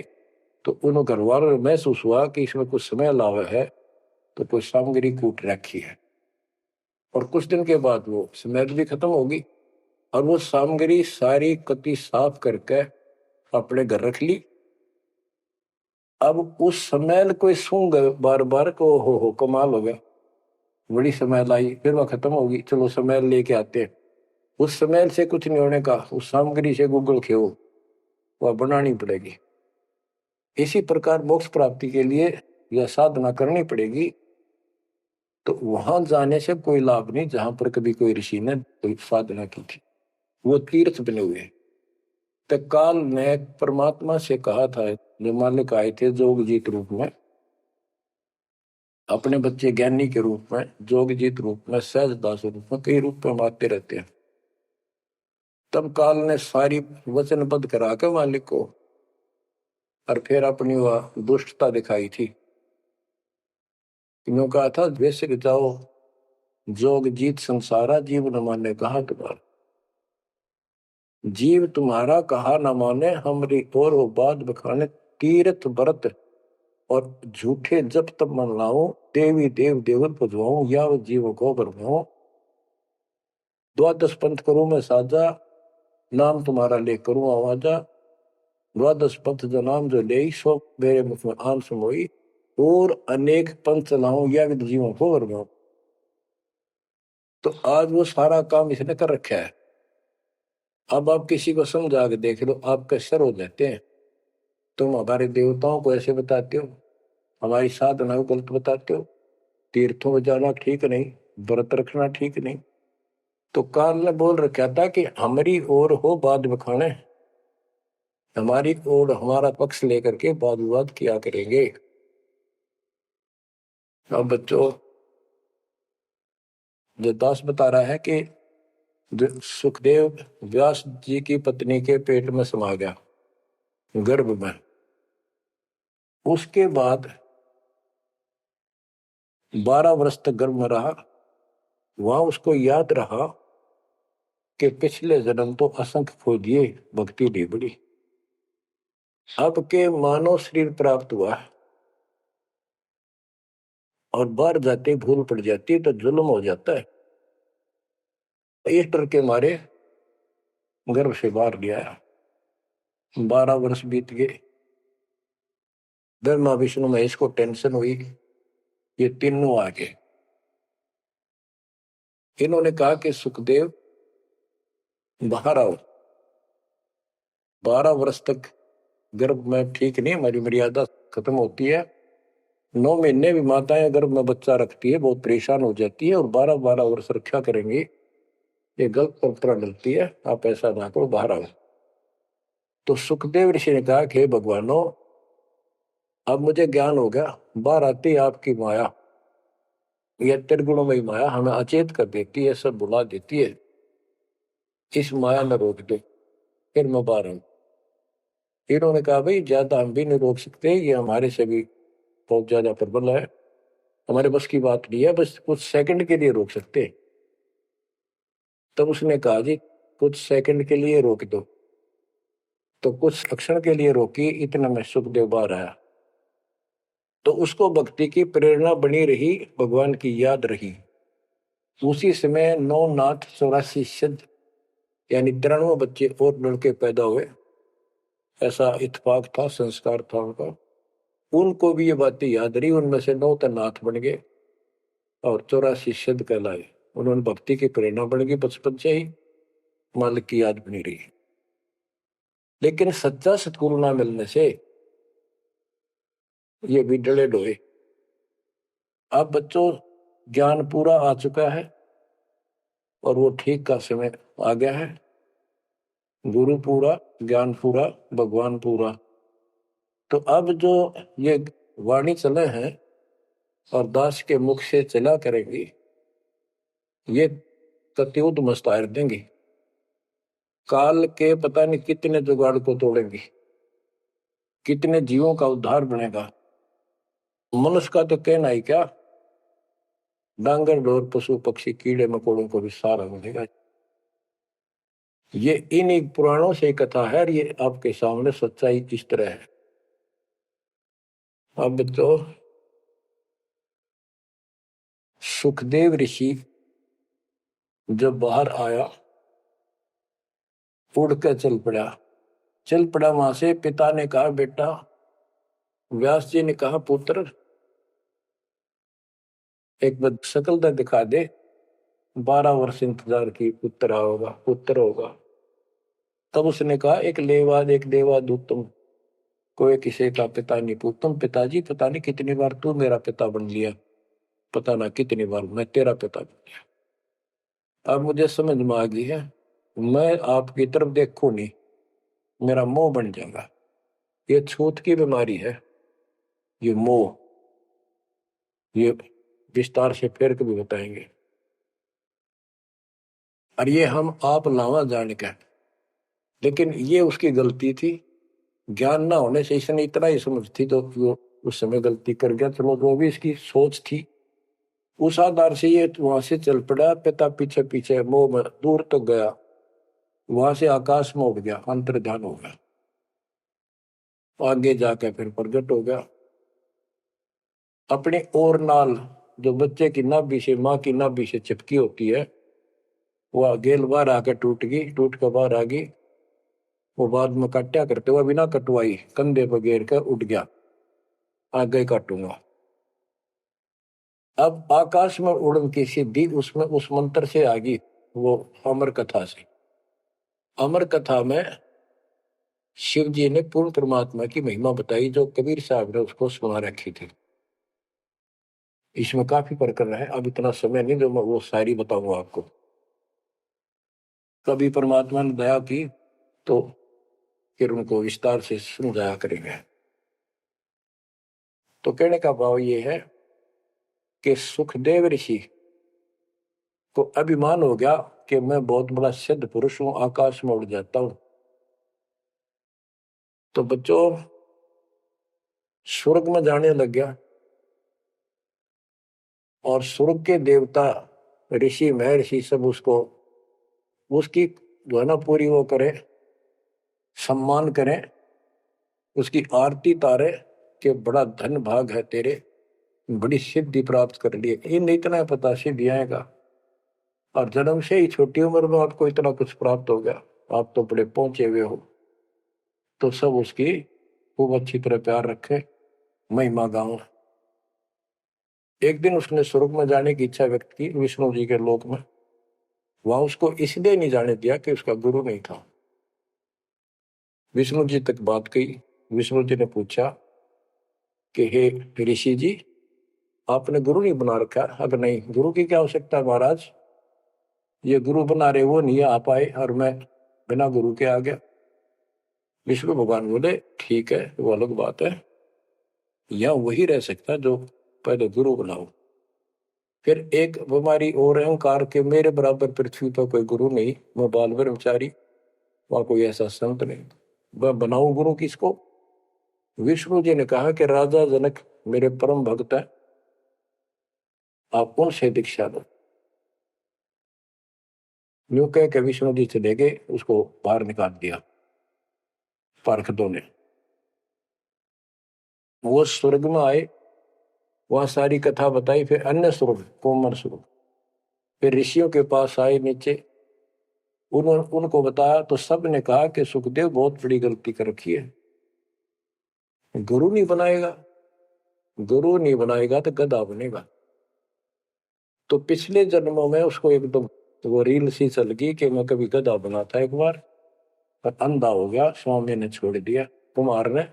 तो उन घर वालों महसूस हुआ कि इसमें कुछ स्मेल आवा है, तो कोई सामग्री कूट रखी है। और कुछ दिन के बाद वो स्मेल भी खत्म होगी और वो सामग्री सारी कति साफ करके अपने घर रख ली। अब उस स्मेल को सूंघ बार बार को हो कमाल हो गया, बड़ी स्मेल आई, फिर वह खत्म होगी, चलो स्मेल लेके आते हैं। उस स्मेल से कुछ नहीं होने का, उस सामग्री से गूगल खेओ, वह बनानी पड़ेगी। इसी प्रकार मोक्ष प्राप्ति के लिए यह साधना करनी पड़ेगी। तो वहां जाने से कोई लाभ नहीं जहां पर कभी कोई ऋषि ने कोई साधना की थी, वो तीर्थ बने हुए। तत्काल ने परमात्मा से कहा था, जो मालिक आए थे जोगजीत रूप में, अपने बच्चे ज्ञानी के रूप में, जोगजीत रूप में, सहजदास रूप में, कई रूप में आते रहते हैं। तब काल ने सारी वचनबद्ध करा के मालिक को, और फिर अपनी वह दुष्टता दिखाई थी। क्यों कहा था, वैसे जाओ जोग जीत संसारा, जीव न माने कहा तुम्हारा। जीव तुम्हारा कहा न माने, हमरी और हो बात बखाने। तीर्थ व्रत और झूठे जब तब मन लाओ, देवी देव देवर पुजवाऊं, या जीव को बरमाओ। द्वादश पंथ करूं मैं साजा, नाम तुम्हारा ले करूं आवाजा। द्वादश पंथ जो नाम जो ले सो मेरे मुख में आन समोई, और अनेक पंथ चलाऊं या विद जीवों को वर्गाऊं। तो आज वो सारा काम इसने कर रखा है। अब आप किसी को समझा के देख लो, आपके सर हो जाते हैं। तुम हमारे देवताओं को ऐसे बताते हो, हमारी साधना को गलत बताते हो, तीर्थों में जाना ठीक नहीं, व्रत रखना ठीक नहीं। तो काल ने बोल रखा था कि हमारी ओर हो बाद में खाने, हमारी ओर हमारा पक्ष लेकर के वाद विवाद किया करेंगे। अब बच्चों, जो दास बता रहा है कि सुखदेव व्यास जी की पत्नी के पेट में समा गया, गर्भ में। उसके बाद 12 वर्ष तक गर्भ में रहा। वहां उसको याद रहा कि पिछले जन्म तो असंख्य खो दिए, भक्ति नहीं बड़ी। अब के मानव शरीर प्राप्त हुआ और बाहर जाते भूल पड़ जाती है तो जुल्म हो जाता है। इस डर के मारे गर्भ से बाहर लिया। 12 वर्ष बीत गए। ब्रह्मा विष्णु महेश को टेंशन हुई, ये तीनों आ गए। इन्होंने कहा कि सुखदेव बाहर आओ। 12 वर्ष तक गर्भ में ठीक नहीं, हमारी मर्यादा खत्म होती है। 9 महीने भी माताएं गर्भ में बच्चा रखती है, बहुत परेशान हो जाती है, और 12-12 वर्ष रक्षा करेंगी, ये गलत परंपरा डलती है। आप ऐसा ना करो, बाहर आओ। तो सुखदेव ऋषि ने कहा कि भगवानों, अब मुझे ज्ञान हो गया, बाहर आती आपकी माया, यह त्रिगुणमयी माया हमें अचेत कर देती है, सब बुला देती है। इस माया न रोक दो, फिर मैं बाहर आऊं। इन्होंने कहा भाई ज्यादा हम भी नहीं रोक सकते, ये हमारे से भी बहुत ज्यादा प्रबल है, हमारे बस की बात नहीं है, बस कुछ सेकंड के लिए रोक सकते। तब उसने कहा जी कुछ सेकंड के लिए रोक दो। तो कुछ क्षण के लिए रोकी, इतने में सुखदेव बाहर आया। तो उसको भक्ति की प्रेरणा बनी रही, भगवान की याद रही। उसी समय 9 नाथ 84 सिद्ध यानी 93 बच्चे और लड़के पैदा हुए। ऐसा इत्तेफाक था, संस्कार था उनका। उनको भी ये बातें याद रही, उनमें से 9 तो नाथ बन गए और 84 सिद्ध कहलाए। उन्होंने भक्ति की प्रेरणा बन गई, बचपन से ही मालिक की याद बनी रही। लेकिन सच्चा सतगुरु ना मिलने से ये भी डले डोए। अब बच्चों ज्ञान पूरा आ चुका है और वो ठीक का समय आ गया है। गुरु पूरा, ज्ञान पूरा, भगवान पूरा। तो अब जो ये वाणी चले हैं और दास के मुख से चला करेंगी, ये कत्युद मस्तार देंगी। काल के पता नहीं कितने जुगाड़ को तोड़ेंगी, कितने जीवों का उद्धार बनेगा। मनुष्य का तो कहना ही क्या, डांगर डोर पशु पक्षी कीड़े मकोड़ों को भी सहारा मिलेगा। ये इन्हीं पुराणों से कथा है, ये आपके सामने सच्चाई इस तरह है। अब तो सुखदेव ऋषि जब बाहर आया, उड़ कर चल पड़ा वहां से। पिता ने कहा बेटा, व्यास जी ने कहा पुत्र एक बार शकल तो दिखा दे। 12 वर्ष इंतजार की, पुत्र होगा पुत्र होगा। तब उसने कहा एक लेवा एक देवा दूतम, कोई किसी का पिता नहीं पूतम। पिताजी पता नहीं कितनी बार तू मेरा पिता बन लिया, पता ना कितनी बार मैं तेरा पिता बन गया। अब मुझे समझ में आ गई है, मैं आपकी तरफ देखूं नहीं, मेरा मोह बन जाएगा। ये छूत की बीमारी है, ये मोह। ये विस्तार से फिर कभी बताएंगे। और ये हम आप लावा जाने का, लेकिन ये उसकी गलती थी। ज्ञान ना होने से इसने इतना ही समझ थी तो वो उस समय गलती कर गया। चलो जो भी इसकी सोच थी, उस आधार से ये वहां से चल पड़ा। पिता पीछे पीछे मोह में दूर तक गया, वहां से आकाश में उड़ गया, अंतर्ध्यान हो गया। आगे जाकर फिर प्रगट हो गया। अपने और नाल जो बच्चे की नाभि से, माँ की नाभि से चिपकी होती है, वह गेल बाहर आकर टूट गई, टूट कर बाहर आ गई। वो बाद में काटा करते हुआ बिना कटवाई कंधे पर घेर कर उठ गया, आगे काटूंगा। अब आकाश में उड़न की सिद्धि उसमें उस मंत्र से आ गई, वो अमर कथा से। अमर कथा में शिव जी ने पूर्ण परमात्मा की महिमा बताई, जो कबीर साहब ने उसको सुना रखी थी। इसमें काफी प्रकरण है, अब इतना समय नहीं जो मैं वो शायरी बताऊंगा आपको। कभी परमात्मा ने दया की तो फिर उनको विस्तार से समझाया करेंगे। तो कहने का भाव ये है कि सुखदेव ऋषि को अभिमान हो गया कि मैं बहुत बड़ा सिद्ध पुरुष हूं, आकाश में उड़ जाता हूं। तो बच्चों स्वर्ग में जाने लग गया, और स्वर्ग के देवता ऋषि महर्षि सब उसको उसकी जो है ना पूरी वो करे, सम्मान करें, उसकी आरती तारे कि बड़ा धन भाग है तेरे, बड़ी सिद्धि प्राप्त कर लिए। इन इतना पता सिद्धि आएगा, और जन्म से ही छोटी उम्र में आपको इतना कुछ प्राप्त हो गया, आप तो बड़े पहुंचे हुए हो। तो सब उसकी खूब अच्छी तरह प्यार रखे, महिमा गाओ। एक दिन उसने स्वर्ग में जाने की इच्छा व्यक्त की, विष्णु जी के लोक में। वहां उसको इसलिए नहीं जाने दिया कि उसका गुरु नहीं था। विष्णु जी तक बात गई। विष्णु जी ने पूछा कि हे ऋषि जी, आपने गुरु नहीं बना रखा? अगर नहीं, गुरु की क्या आवश्यकता है महाराज, ये गुरु बना रहे वो नहीं आ पाए और मैं बिना गुरु के आ गया। विष्णु भगवान बोले ठीक है, वो अलग बात है, यह वही रह सकता जो पहले गुरु बनाओ। फिर एक बीमारी और अहंकार के, मेरे बराबर पृथ्वी पर कोई गुरु नहीं, मैं बाल ब्रह्मचारी, वहां कोई ऐसा संत नहीं, वह बनाऊं गुरु किसको? विष्णु जी ने कहा कि राजा जनक मेरे परम भक्त है, आप उनसे दीक्षा लो। यूं कह के विष्णु जी चले गए, उसको बाहर निकाल दिया पार्षदों ने। वो स्वर्ग में आए, वहां सारी कथा बताई। फिर अन्य स्वर्ग, कोमर स्वर्ग, फिर ऋषियों के पास आए नीचे, उनको बताया तो सब ने कहा कि सुखदेव बहुत बड़ी गलती कर रखी है, गुरु नहीं बनाएगा, गुरु नहीं बनाएगा तो गधा बनेगा। तो पिछले जन्मों में उसको एकदम वो रील सी चल गई कि मैं कभी गधा बना था एक बार, पर अंधा हो गया, स्वामी ने छोड़ दिया, कुमार ने,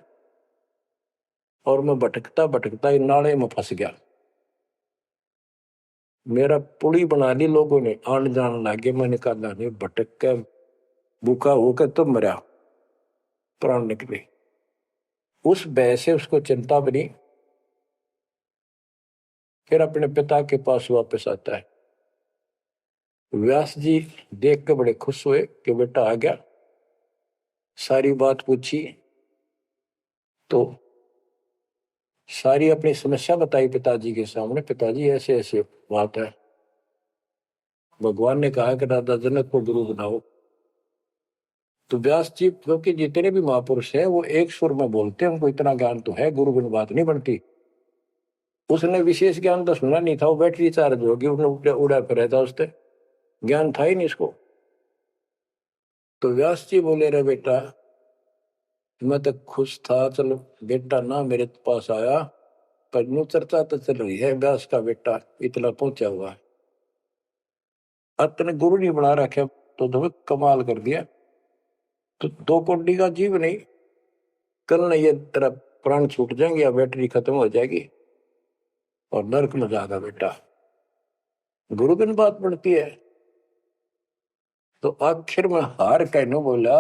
और मैं भटकता भटकता इन नाले में फंस गया। मेरा पुली बना ली लोगों ने, आन जान लगे, मैंने कहा नहीं, भटक के भूखा होकर तो मरा, प्राण निकले। उस भय से उसको चिंता बनी। फिर अपने पिता के पास वापस आता है। व्यास जी देख के बड़े खुश हुए कि बेटा आ गया। सारी बात पूछी तो सारी अपनी समस्या बताई पिताजी के सामने। पिताजी ऐसे ऐसे बात है, भगवान ने कहा कि राजा जनक को गुरु बनाओ। तो व्यास जी, क्योंकि जितने भी महापुरुष हैं वो एक सुर में बोलते हैं, उनको इतना ज्ञान तो है, गुरु बिन बात नहीं बनती। उसने विशेष ज्ञान तो सुना नहीं था, वो बैटरी चार्ज होगी, उसने उड़ा फिर था, उससे ज्ञान था ही नहीं इसको। तो व्यास जी बोले रे बेटा, मैं तो खुश था, चलो बेटा ना मेरे पास आया, पर यूं चर्चा तो चल रही है व्यास का बेटा इतना पहुंचा हुआ है, अपने गुरु नहीं बना रखे, तो तुम्हें कमाल कर दिया। तो दो कोड़ी का जीव नहीं, कल नहीं ये तेरा प्राण छूट जाएंगे या बैटरी खत्म हो जाएगी और नरक में जाएगा बेटा, गुरु बिन बात पड़ती है। तो आखिर में हार कहने बोला,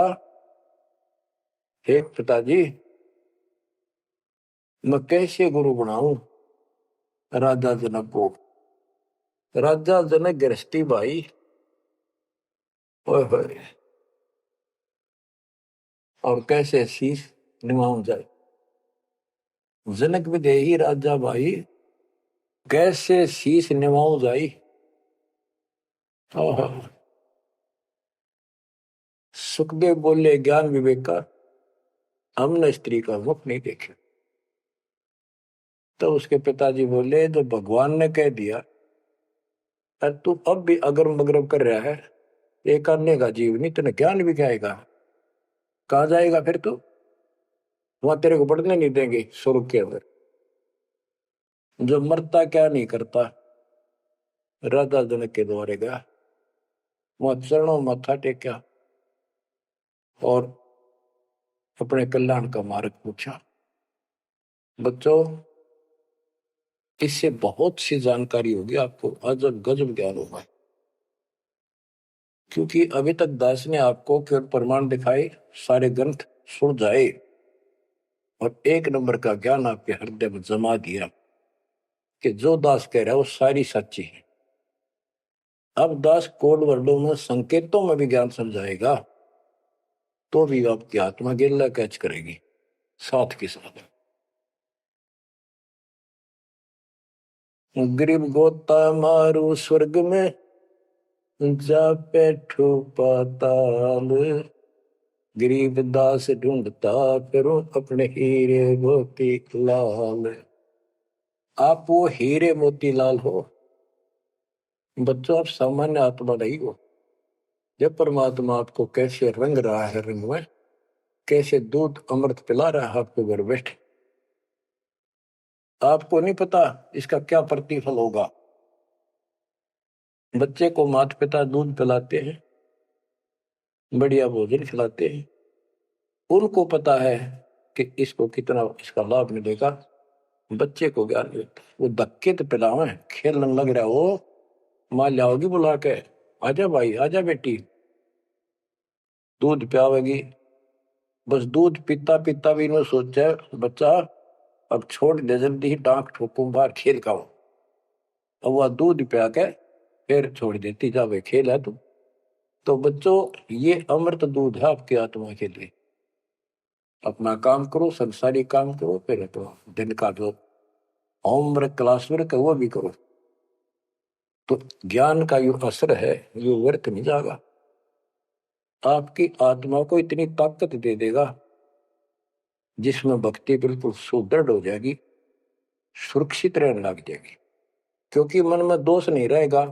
हे पिताजी, मैं कैसे गुरु बनाऊं राजा जनक को? राजा जनक गृहस्थी भाई, ओए होए, और कैसे शीश निभाऊं जाए। जनक विदेही राजा भाई, कैसे शीश निभाऊं जाई। ओहो। सुखदेव बोले ज्ञान विवेक का हमने स्त्री का मुख नहीं देखे। तो उसके पिताजी बोले जो भगवान ने कह दिया, अरे तू अब भी अगर मगरब कर रहा है, एक अन्य का जीव नहीं, तेने ज्ञान भी क्या आएगा? कहाँ जाएगा फिर तू? वहां तेरे को बढ़ने नहीं देंगे स्वर्ग के अंदर। जो मरता क्या नहीं करता, राजा जनक के द्वारे गया, वहां चरणों माथा टेका और अपने कल्याण का मार्ग पूछा। बच्चों, इससे बहुत सी जानकारी होगी आपको, अजब गजब ज्ञान होगा। क्योंकि अभी तक दास ने आपको केवल प्रमाण दिखाए, सारे ग्रंथ सुन जाए और एक नंबर का ज्ञान आपके हृदय में जमा दिया कि जो दास कह रहा है वो सारी सच्ची है। अब दास कोड वर्डों में, संकेतों में भी ज्ञान समझाएगा तो भी आपकी आत्मा गिल्ला कैच करेगी साथ के साथ। गरीब गोता मारू स्वर्ग में, जा बैठो पाताल, गरीब दास ढूंढता करो अपने हीरे मोती लाल। आप वो हीरे मोती लाल हो बच्चों, आप सामान्य आत्मा नहीं हो। जब परमात्मा आपको कैसे रंग रहा है, रंग में कैसे दूध अमृत पिला रहा है आपके घर बैठे, आपको नहीं पता इसका क्या प्रतिफल होगा। बच्चे को माता पिता दूध पिलाते हैं, बढ़िया भोजन खिलाते हैं, उनको पता है कि इसको कितना इसका लाभ मिलेगा। बच्चे को ज्ञान नहीं होता, वो धक्के तो पिलावे, खेलने लग रहा हो, माँ लाओगी बुला के, आजा भाई आजा बेटी, दूध पियावेगी। बस दूध पीता पीता भी इन्होंने सोचा बच्चा अब छोड़ दे, जल्दी ही डांक ठोकूं बाहर खेल का हो। अब वह दूध पिया के फिर छोड़ देती, जावे खेल है तू। तो बच्चों, ये अमृत दूध है आपकी आत्मा के लिए। अपना काम करो, संसारी काम करो, फिर तो दिन का जो होमवर्क क्लास वर्क है वो भी करो, तो ज्ञान का जो असर है ये व्यर्थ नहीं जाएगा। आपकी आत्मा को इतनी ताकत दे देगा जिसमें भक्ति बिल्कुल सुदृढ़ हो जाएगी, सुरक्षित रहने लग जाएगी। क्योंकि मन में दोष नहीं रहेगा,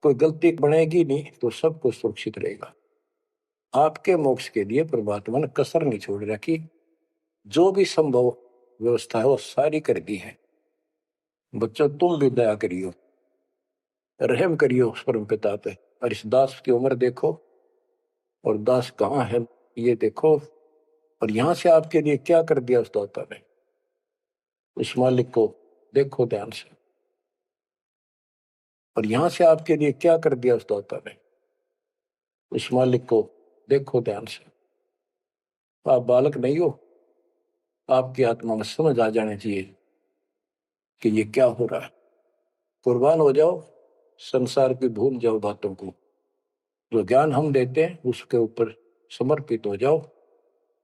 कोई गलती बनेगी नहीं, तो सब कुछ सुरक्षित रहेगा। आपके मोक्ष के लिए परमात्मा ने कसर नहीं छोड़ रखी, जो भी संभव व्यवस्था है वो सारी कर दी है। बच्चों, तुम भी दया करियो, रहम करियो उस परम पिता पे, और इस दास की उम्र देखो और दास कहाँ है ये देखो, और यहां से आपके लिए क्या कर दिया उस दाता ने। उस मालिक को देखो ध्यान से, और यहां से आपके लिए क्या कर दिया उस दाता ने। उस मालिक को देखो ध्यान से। आप बालक नहीं हो, आपकी आत्मा में समझ आ जानी चाहिए कि ये क्या हो रहा है। कुर्बान हो जाओ, संसार की भूल जाओ बातों को, जो ज्ञान हम देते हैं उसके ऊपर समर्पित हो जाओ।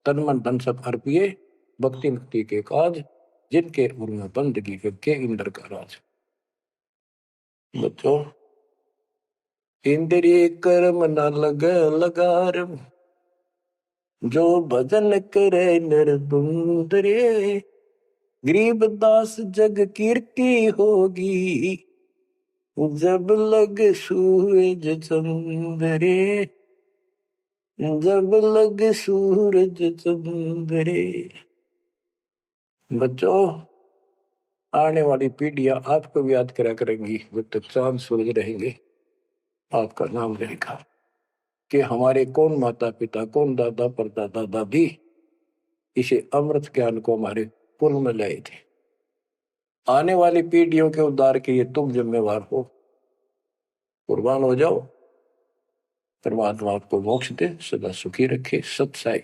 तन मन धन सब अर्पिए, भक्ति मुक्ति के काज, जिनके उनमें बंदगी के इंद्र का राज। बच्चों, इंद्रिय कर्म न लग लगार, जो भजन करे नर दुंदरे, गरीब दास जग कीर्ति होगी, जब लग सूरज चंद्रे, जब लग सूरज चंद्रे। बच्चों, आने वाली पीढ़ियां आपको भी याद करा करेंगी, जब तक चांद सूरज रहेंगे आपका नाम रहेगा कि हमारे कौन माता पिता, कौन दादा परदादा दादी इसे अमृत ज्ञान को हमारे कुल में लाए थे। आने वाली पीढ़ियों के उद्धार के लिए तुम जिम्मेवार हो, कुर्बान हो जाओ। परमात्मा आपको मोक्ष दे, सदा सुखी रखे। सत साई।